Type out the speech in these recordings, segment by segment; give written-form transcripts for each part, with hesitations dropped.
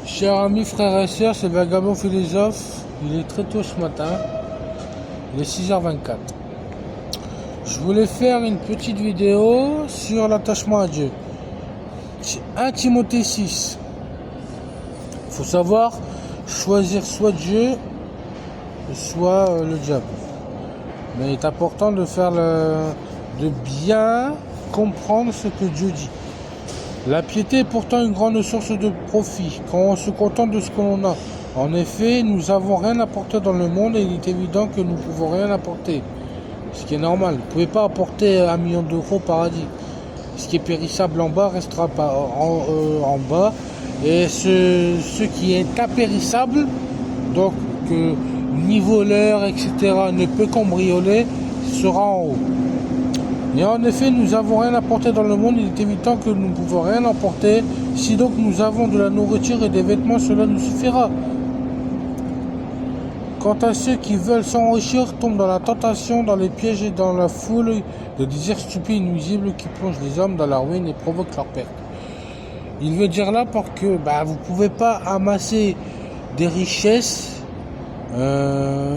Chers amis, frères et sœurs, c'est Vagabond Philosophe. Il est très tôt ce matin. Il est 6h24. Je voulais faire une petite vidéo sur l'attachement à Dieu. 1 Timothée 6. Il faut savoir choisir soit Dieu, soit le diable. Mais il est important de de bien comprendre ce que Dieu dit. La piété est pourtant une grande source de profit quand on se contente de ce que l'on a. En effet, nous n'avons rien apporté dans le monde et il est évident que nous ne pouvons rien apporter. Ce qui est normal. Vous ne pouvez pas apporter 1 million d'euros au paradis. Ce qui est périssable en bas restera pas en bas. Et ce qui est impérissable, donc ni voleur, etc., ne peut cambrioler, sera en haut. Et en effet, nous n'avons rien apporté dans le monde, il est évident que nous ne pouvons rien emporter. Si donc nous avons de la nourriture et des vêtements, cela nous suffira. Quant à ceux qui veulent s'enrichir, tombent dans la tentation, dans les pièges et dans la foule de désirs stupides et nuisibles qui plongent les hommes dans la ruine et provoquent leur perte. Il veut dire là parce que vous ne pouvez pas amasser des richesses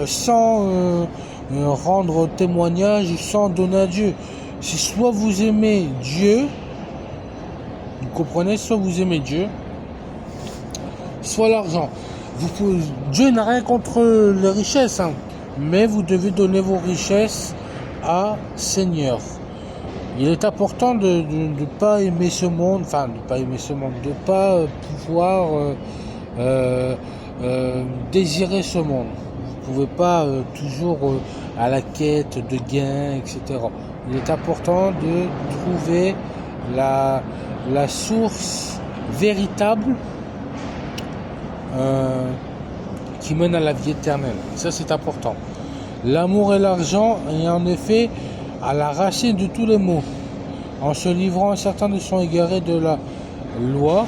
sans rendre témoignage, sans donner à Dieu. C'est soit vous aimez Dieu, vous comprenez, soit vous aimez Dieu, soit l'argent. Dieu n'a rien contre les richesses, mais vous devez donner vos richesses à Seigneur. Il est important de ne pas aimer ce monde, de ne pas pouvoir désirer ce monde. Vous ne pouvez pas toujours à la quête de gains, etc. Il est important de trouver la source véritable qui mène à la vie éternelle. Ça, c'est important. L'amour et l'argent est en effet à la racine de tous les maux. En se livrant, certains ne sont égarés de la foi,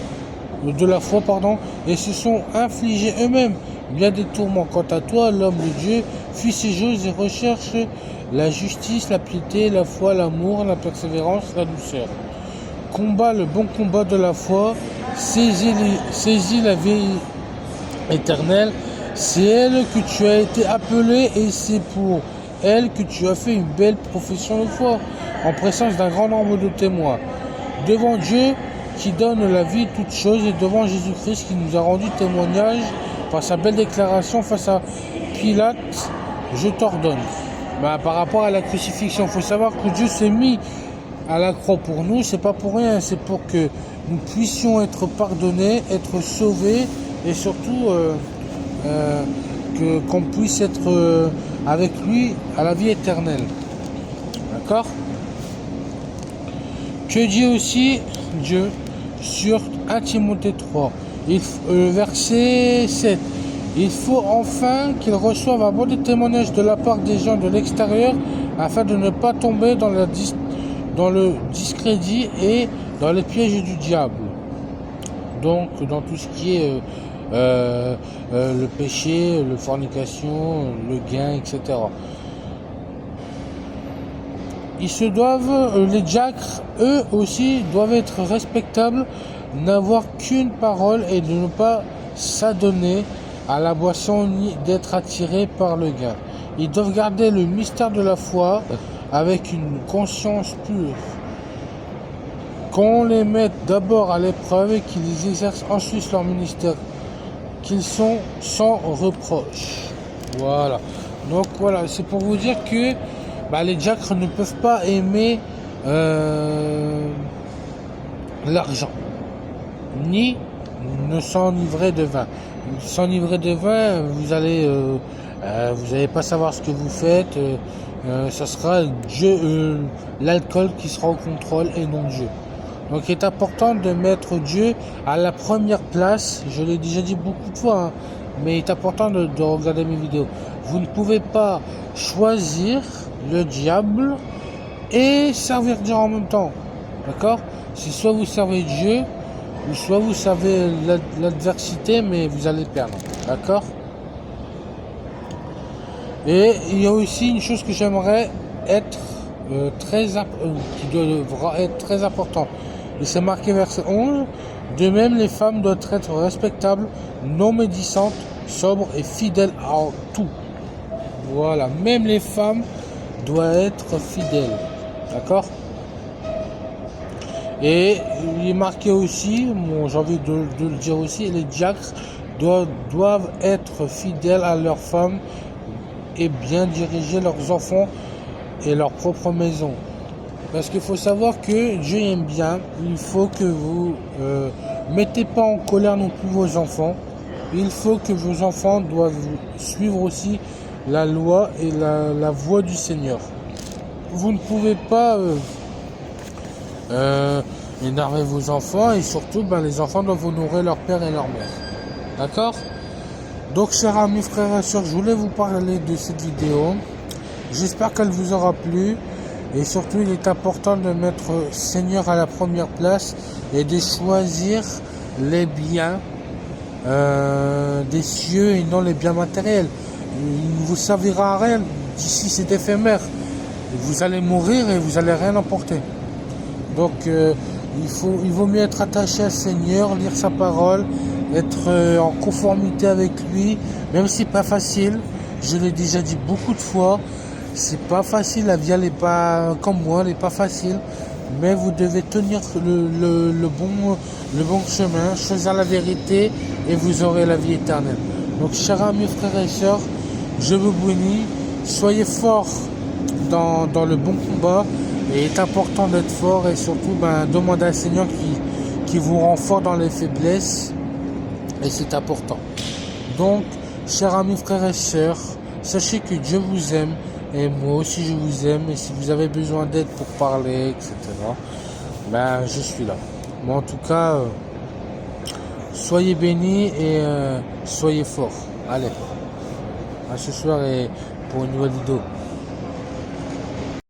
et se sont infligés eux-mêmes bien des tourments. Quant à toi, l'homme de Dieu, fuis ces choses et recherche la justice, la piété, la foi, l'amour, la persévérance, la douceur. Combat le bon combat de la foi, saisis la vie éternelle. C'est elle que tu as été appelé et c'est pour elle que tu as fait une belle profession de foi, en présence d'un grand nombre de témoins. Devant Dieu qui donne la vie toutes choses et devant Jésus-Christ qui nous a rendu témoignage par sa belle déclaration face à Pilate, je t'ordonne. Par rapport à la crucifixion, il faut savoir que Dieu s'est mis à la croix pour nous, c'est pas pour rien, c'est pour que nous puissions être pardonnés, être sauvés et surtout qu'on puisse être avec lui à la vie éternelle. D'accord ? Que dit aussi Dieu sur 1 Timothée 3, verset 7. Il faut enfin qu'ils reçoivent un bon témoignage de la part des gens de l'extérieur afin de ne pas tomber dans le discrédit et dans les pièges du diable. Donc dans tout ce qui est le péché, la fornication, le gain, etc. Les diacres, eux aussi, doivent être respectables, n'avoir qu'une parole et de ne pas s'adonner à la boisson ni d'être attirés par le gain. Ils doivent garder le mystère de la foi avec une conscience pure. Qu'on les mette d'abord à l'épreuve et qu'ils exercent ensuite leur ministère, qu'ils sont sans reproche. Voilà. Donc voilà, c'est pour vous dire que les diacres ne peuvent pas aimer l'argent, ni ne s'enivrer de vin. S'enivrer de vin, vous allez pas savoir ce que vous faites. Ça sera Dieu, l'alcool qui sera au contrôle et non Dieu. Donc il est important de mettre Dieu à la première place. Je l'ai déjà dit beaucoup de fois, mais il est important de regarder mes vidéos. Vous ne pouvez pas choisir le diable et servir Dieu en même temps. D'accord ? C'est soit vous servez Dieu, ou soit vous savez l'adversité, mais vous allez perdre. D'accord ? Et il y a aussi une chose que j'aimerais être qui devra être très important. Et c'est marqué verset 11. De même, les femmes doivent être respectables, non médisantes, sobres et fidèles en tout. Voilà, même les femmes doivent être fidèles. D'accord? Et il est marqué aussi, bon, j'ai envie de le dire aussi, les diacres doivent être fidèles à leurs femmes et bien diriger leurs enfants et leur propre maison. Parce qu'il faut savoir que Dieu aime bien, il faut que vous mettez pas en colère non plus vos enfants. Il faut que vos enfants doivent suivre aussi la loi et la voie du Seigneur. Vous ne pouvez pas énerver vos enfants et surtout les enfants doivent honorer leur père et leur mère. D'accord? Donc chers amis, frères et sœurs, je voulais vous parler de cette vidéo. J'espère qu'elle vous aura plu. Et surtout, il est important de mettre Seigneur à la première place et de choisir les biens des cieux et non les biens matériels. Il ne vous servira à rien d'ici, c'est éphémère. Vous allez mourir et vous allez rien emporter. Donc, il vaut mieux être attaché à Seigneur, lire sa parole, être en conformité avec lui, même si c'est pas facile. Je l'ai déjà dit beaucoup de fois. C'est pas facile, la vie elle est pas comme moi, elle est pas facile, mais vous devez tenir le bon chemin, choisir la vérité et vous aurez la vie éternelle. Donc chers amis, frères et sœurs, je vous bénis, soyez forts dans le bon combat et il est important d'être fort et surtout demandez à Seigneur qui vous rend fort dans les faiblesses et c'est important. Donc chers amis, frères et sœurs, sachez que Dieu vous aime. Et moi aussi je vous aime, et si vous avez besoin d'aide pour parler, etc., je suis là. Mais en tout cas, soyez bénis et soyez forts. Allez, à ce soir et pour une nouvelle vidéo.